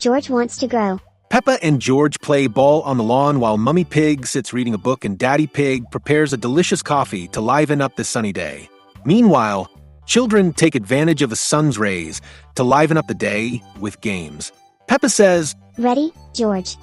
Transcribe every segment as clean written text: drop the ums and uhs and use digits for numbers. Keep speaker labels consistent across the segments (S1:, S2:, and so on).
S1: George wants to grow.
S2: Peppa and George play ball on the lawn while Mummy Pig sits reading a book and Daddy Pig prepares a delicious coffee to liven up this sunny day. Meanwhile, children take advantage of the sun's rays to liven up the day with games. Peppa says,
S1: Ready, George?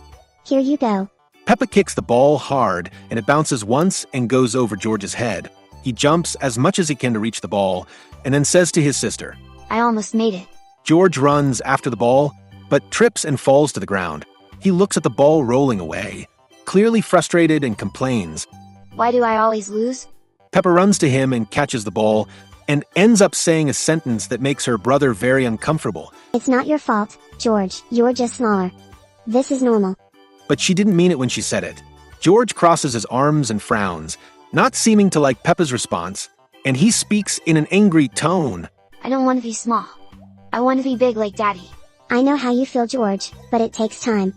S1: Here you go.
S2: Peppa kicks the ball hard and it bounces once and goes over George's head. He jumps as much as he can to reach the ball and then says to his sister,
S3: I almost made it.
S2: George runs after the ball, but trips and falls to the ground. He looks at the ball rolling away, clearly frustrated, and complains.
S3: Why do I always lose?
S2: Peppa runs to him and catches the ball and ends up saying a sentence that makes her brother very uncomfortable.
S1: It's not your fault, George. You're just smaller. This is normal.
S2: But she didn't mean it when she said it. George crosses his arms and frowns, not seeming to like Peppa's response, and he speaks in an angry tone.
S3: I don't want to be small. I want to be big like Daddy.
S1: I know how you feel, George, but it takes time.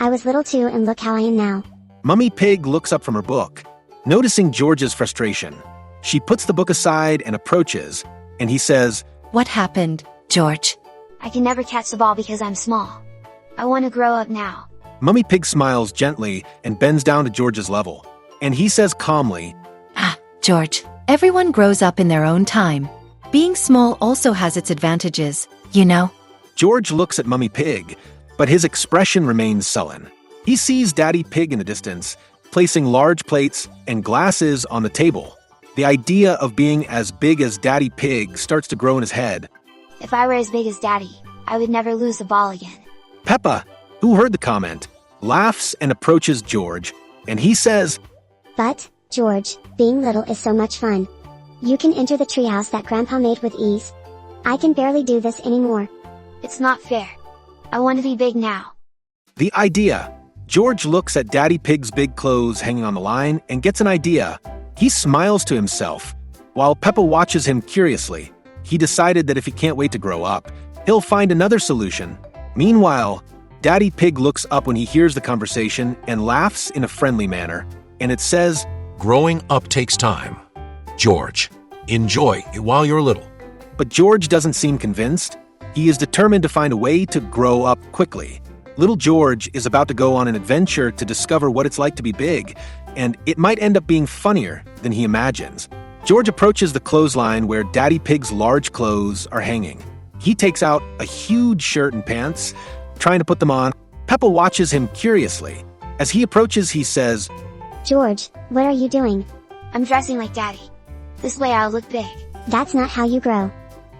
S1: I was little too and look how I am now.
S2: Mummy Pig looks up from her book, noticing George's frustration. She puts the book aside and approaches, and he says,
S4: What happened, George?
S3: I can never catch the ball because I'm small. I want to grow up now.
S2: Mummy Pig smiles gently and bends down to George's level, and he says calmly,
S4: George, everyone grows up in their own time. Being small also has its advantages, you know?
S2: George looks at Mummy Pig, but his expression remains sullen. He sees Daddy Pig in the distance, placing large plates and glasses on the table. The idea of being as big as Daddy Pig starts to grow in his head.
S3: If I were as big as Daddy, I would never lose the ball again.
S2: Peppa, who heard the comment, laughs and approaches George, and he says,
S1: But, George, being little is so much fun. You can enter the treehouse that Grandpa made with ease. I can barely do this anymore.
S3: It's not fair. I want to be big now.
S2: The idea. George looks at Daddy Pig's big clothes hanging on the line and gets an idea. He smiles to himself. While Peppa watches him curiously, he decided that if he can't wait to grow up, he'll find another solution. Meanwhile, Daddy Pig looks up when he hears the conversation and laughs in a friendly manner, and it says,
S5: Growing up takes time. George, enjoy it while you're little.
S2: But George doesn't seem convinced. He is determined to find a way to grow up quickly. Little George is about to go on an adventure to discover what it's like to be big, and it might end up being funnier than he imagines. George approaches the clothesline where Daddy Pig's large clothes are hanging. He takes out a huge shirt and pants, trying to put them on. Peppa watches him curiously. As he approaches, he says,
S1: George, what are you doing?
S3: I'm dressing like Daddy. This way I'll look big.
S1: That's not how you grow.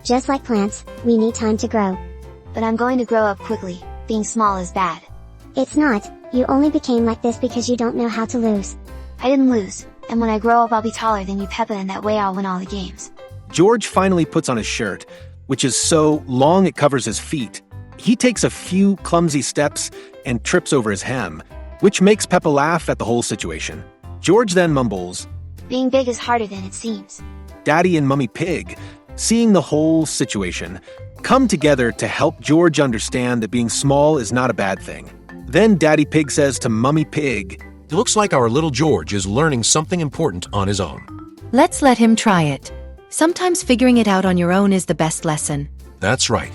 S1: Just like plants, we need time to grow.
S3: But I'm going to grow up quickly. Being small is bad.
S1: It's not. You only became like this because you don't know how to lose.
S3: I didn't lose, and when I grow up I'll be taller than you, Peppa, and that way I'll win all the games.
S2: George finally puts on his shirt, which is so long it covers his feet. He takes a few clumsy steps and trips over his hem, which makes Peppa laugh at the whole situation. George then mumbles,
S3: Being big is harder than it seems.
S2: Daddy and Mummy Pig, seeing the whole situation, come together to help George understand that being small is not a bad thing. Then Daddy Pig says to Mummy Pig,
S5: It looks like our little George is learning something important on his own.
S4: Let's let him try it. Sometimes figuring it out on your own is the best lesson.
S5: That's right.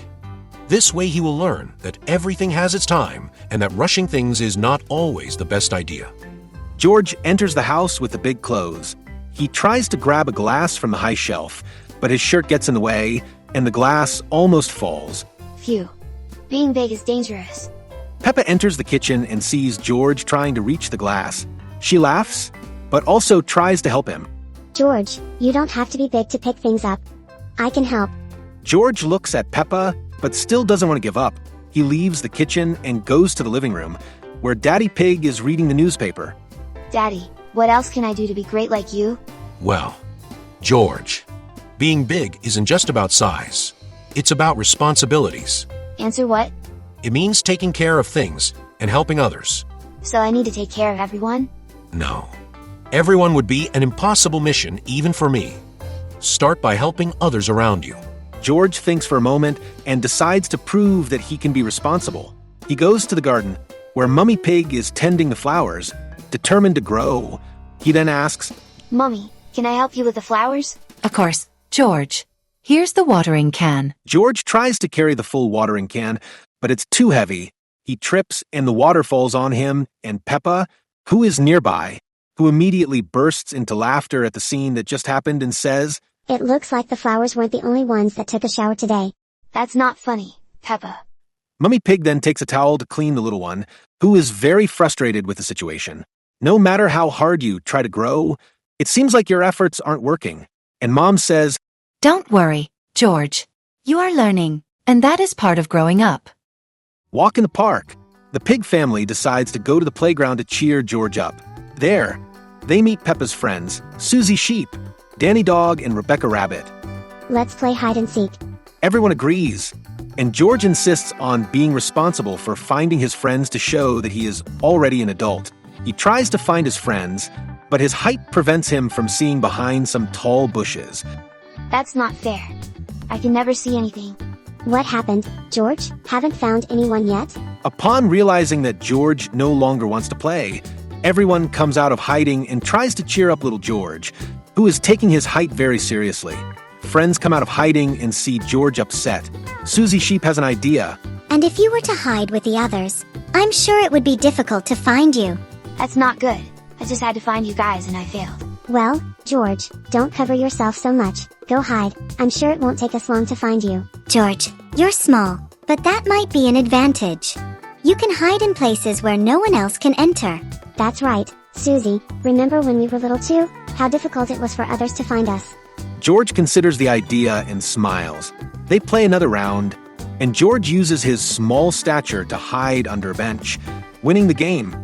S5: This way he will learn that everything has its time and that rushing things is not always the best idea.
S2: George enters the house with the big clothes. He tries to grab a glass from the high shelf, but his shirt gets in the way, and the glass almost falls.
S3: Phew. Being big is dangerous.
S2: Peppa enters the kitchen and sees George trying to reach the glass. She laughs, but also tries to help him.
S1: George, you don't have to be big to pick things up. I can help.
S2: George looks at Peppa, but still doesn't want to give up. He leaves the kitchen and goes to the living room, where Daddy Pig is reading the newspaper.
S3: Daddy, what else can I do to be great like you?
S5: Well, George, being big isn't just about size. It's about responsibilities.
S3: Answer what?
S5: It means taking care of things and helping others.
S3: So I need to take care of everyone?
S5: No. Everyone would be an impossible mission even for me. Start by helping others around you.
S2: George thinks for a moment and decides to prove that he can be responsible. He goes to the garden, where Mummy Pig is tending the flowers, determined to grow. He then asks,
S3: Mummy, can I help you with the flowers?
S4: Of course, George. Here's the watering can.
S2: George tries to carry the full watering can, but it's too heavy, He trips and the water falls on him, and Peppa, who is nearby, who immediately bursts into laughter at the scene that just happened and says,
S1: "It looks like the flowers weren't the only ones that took a shower today."
S3: That's not funny, Peppa.
S2: Mummy Pig then takes a towel to clean the little one, who is very frustrated with the situation. No matter how hard you try to grow, it seems like your efforts aren't working. And Mom says,
S4: Don't worry, George. You are learning, and that is part of growing up.
S2: walk in the park. The pig family decides to go to the playground to cheer George up. There, they meet Peppa's friends, Susie Sheep, Danny Dog, and Rebecca Rabbit.
S1: "Let's play hide and seek."
S2: Everyone agrees, and George insists on being responsible for finding his friends to show that he is already an adult. He tries to find his friends, but his height prevents him from seeing behind some tall bushes.
S3: That's not fair. I can never see anything.
S1: "What happened, George? Haven't found anyone yet?"
S2: Upon realizing that George no longer wants to play, everyone comes out of hiding and tries to cheer up little George, who is taking his height very seriously. Friends come out of hiding and see George upset. Susie Sheep has an idea.
S6: "And if you were to hide with the others, I'm sure it would be difficult to find you."
S3: That's not good. I just had to find you guys and I failed.
S1: "Well, George, don't cover yourself so much. Go hide. I'm sure it won't take us long to find you."
S6: "George, you're small, but that might be an advantage. You can hide in places where no one else can enter."
S1: "That's right, Susie. Remember when we were little too? How difficult it was for others to find us."
S2: George considers the idea and smiles. They play another round, and George uses his small stature to hide under a bench, winning the game.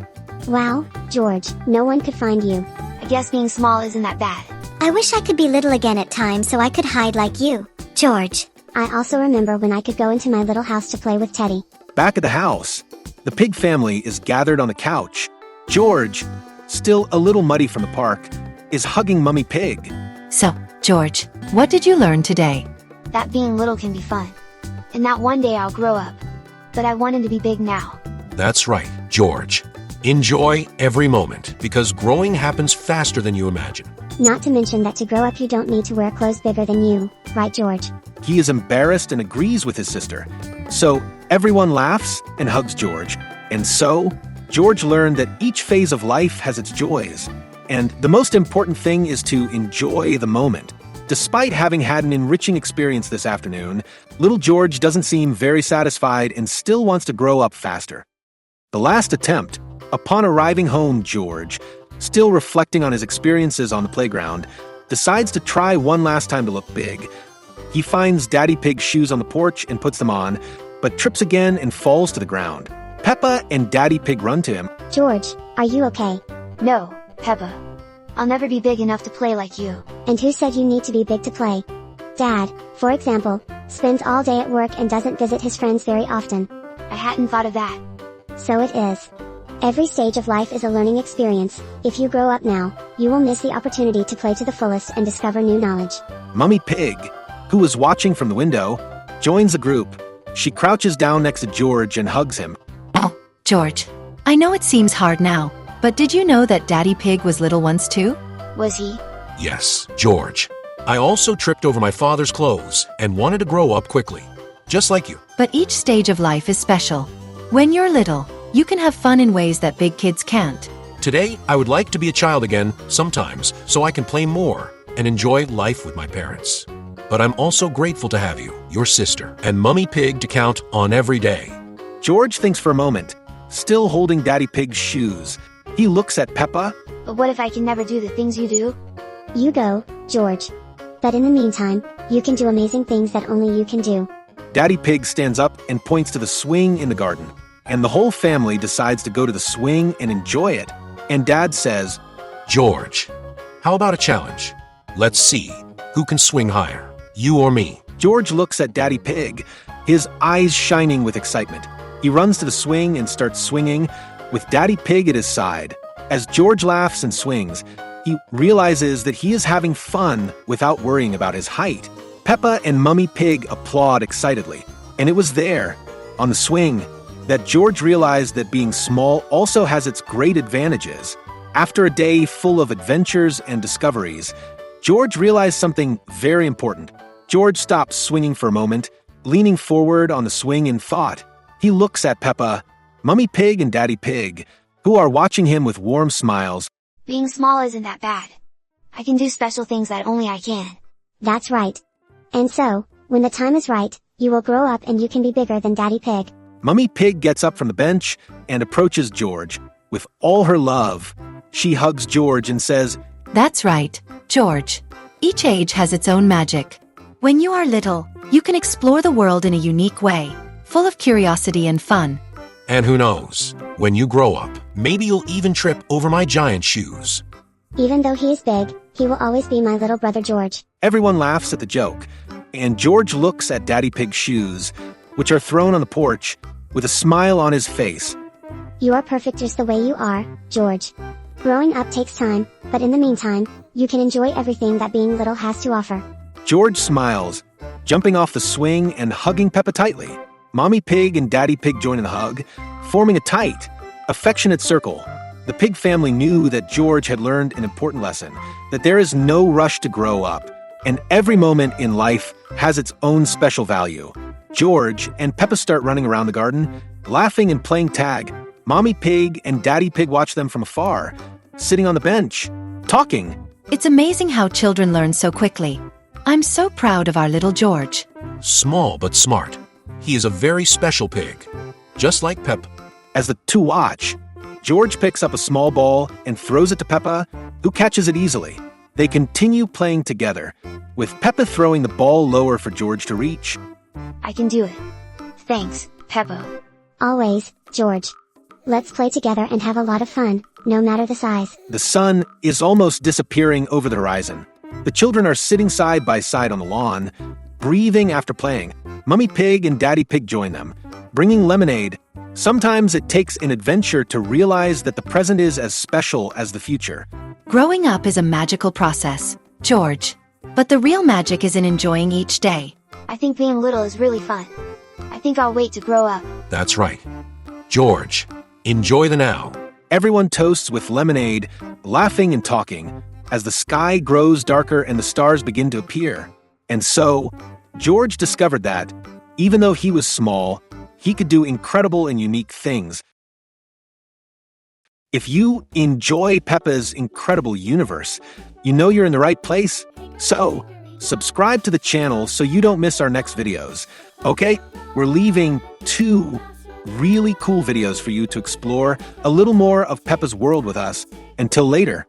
S1: "Wow, George, no one could find you."
S3: I guess being small isn't that bad.
S6: "I wish I could be little again at times so I could hide like you, George."
S1: "I also remember when I could go into my little house to play with Teddy."
S2: Back at the house, the pig family is gathered on the couch. George, still a little muddy from the park, is hugging Mummy Pig.
S4: So, George, what did you learn today?
S3: That being little can be fun. And that one day I'll grow up. But I wanted to be big now.
S5: That's right, George. Enjoy every moment, because growing happens faster than you imagine.
S1: Not to mention that to grow up you don't need to wear clothes bigger than you, right, George?
S2: He is embarrassed and agrees with his sister. So everyone laughs and hugs George. And so, George learned that each phase of life has its joys. And the most important thing is to enjoy the moment. Despite having had an enriching experience this afternoon, little George doesn't seem very satisfied and still wants to grow up faster. The last attempt, upon arriving home, George, still reflecting on his experiences on the playground, decides to try one last time to look big. He finds Daddy Pig's shoes on the porch and puts them on, but trips again and falls to the ground. Peppa and Daddy Pig run to him.
S1: "George, are you okay?"
S3: No, Peppa. I'll never be big enough to play like you.
S1: "And who said you need to be big to play?" "Dad, for example, spends all day at work and doesn't visit his friends very often."
S3: I hadn't thought of that.
S1: "So it is. Every stage of life is a learning experience. If you grow up now, you will miss the opportunity to play to the fullest and discover new knowledge."
S2: Mummy Pig, who is watching from the window, joins the group. She crouches down next to George and hugs him.
S4: Oh, George, I know it seems hard now, but did you know that Daddy Pig was little once too?
S3: Was he?
S5: Yes, George. I also tripped over my father's clothes and wanted to grow up quickly, just like you.
S4: But each stage of life is special. When you're little, you can have fun in ways that big kids can't.
S5: Today, I would like to be a child again sometimes so I can play more and enjoy life with my parents. But I'm also grateful to have you, your sister, and Mummy Pig to count on every day.
S2: George thinks for a moment, still holding Daddy Pig's shoes. He looks at Peppa.
S3: But what if I can never do the things you do?
S1: "You go, George. But in the meantime, you can do amazing things that only you can do."
S2: Daddy Pig stands up and points to the swing in the garden. And the whole family decides to go to the swing and enjoy it. And Dad says,
S5: George, how about a challenge? Let's see who can swing higher, you or me.
S2: George looks at Daddy Pig, his eyes shining with excitement. He runs to the swing and starts swinging, with Daddy Pig at his side. As George laughs and swings, he realizes that he is having fun without worrying about his height. Peppa and Mummy Pig applaud excitedly. And it was there, on the swing, that George realized that being small also has its great advantages. After a day full of adventures and discoveries, George realized something very important. George stops swinging for a moment, leaning forward on the swing in thought. He looks at Peppa, Mummy Pig and Daddy Pig, who are watching him with warm smiles.
S3: Being small isn't that bad. I can do special things that only I can.
S1: That's right. And so, when the time is right, you will grow up and you can be bigger than Daddy Pig.
S2: Mummy Pig gets up from the bench and approaches George. With all her love, she hugs George and says,
S4: That's right, George. Each age has its own magic. When you are little, you can explore the world in a unique way, full of curiosity and fun.
S5: And who knows, when you grow up, maybe you'll even trip over my giant shoes.
S1: Even though he is big, he will always be my little brother George.
S2: Everyone laughs at the joke, and George looks at Daddy Pig's shoes, which are thrown on the porch, with a smile on his face.
S1: You are perfect just the way you are, George. Growing up takes time, but in the meantime, you can enjoy everything that being little has to offer.
S2: George smiles, jumping off the swing and hugging Peppa tightly. Mommy Pig and Daddy Pig join in the hug, forming a tight, affectionate circle. The pig family knew that George had learned an important lesson, that there is no rush to grow up, and every moment in life has its own special value. George and Peppa start running around the garden, laughing and playing tag. Mommy Pig and Daddy Pig watch them from afar, sitting on the bench, talking.
S4: It's amazing how children learn so quickly. I'm so proud of our little George.
S5: Small but smart. He is a very special pig, just like Peppa.
S2: As the two watch, George picks up a small ball and throws it to Peppa, who catches it easily. They continue playing together, with Peppa throwing the ball lower for George to reach.
S3: I can do it. Thanks, Peppa.
S1: Always, George. Let's play together and have a lot of fun, no matter the size.
S2: The sun is almost disappearing over the horizon. The children are sitting side by side on the lawn, breathing after playing. Mummy Pig and Daddy Pig join them, bringing lemonade. Sometimes it takes an adventure to realize that the present is as special as the future.
S4: Growing up is a magical process, George. But the real magic is in enjoying each day.
S3: I think being little is really fun. I think I'll wait to grow up.
S5: That's right. George, enjoy the now.
S2: Everyone toasts with lemonade, laughing and talking, as the sky grows darker and the stars begin to appear. And so, George discovered that, even though he was small, he could do incredible and unique things. If you enjoy Peppa's incredible universe, you know you're in the right place. So, subscribe to the channel so you don't miss our next videos. Okay? We're leaving 2 really cool videos for you to explore a little more of Peppa's world with us. Until later.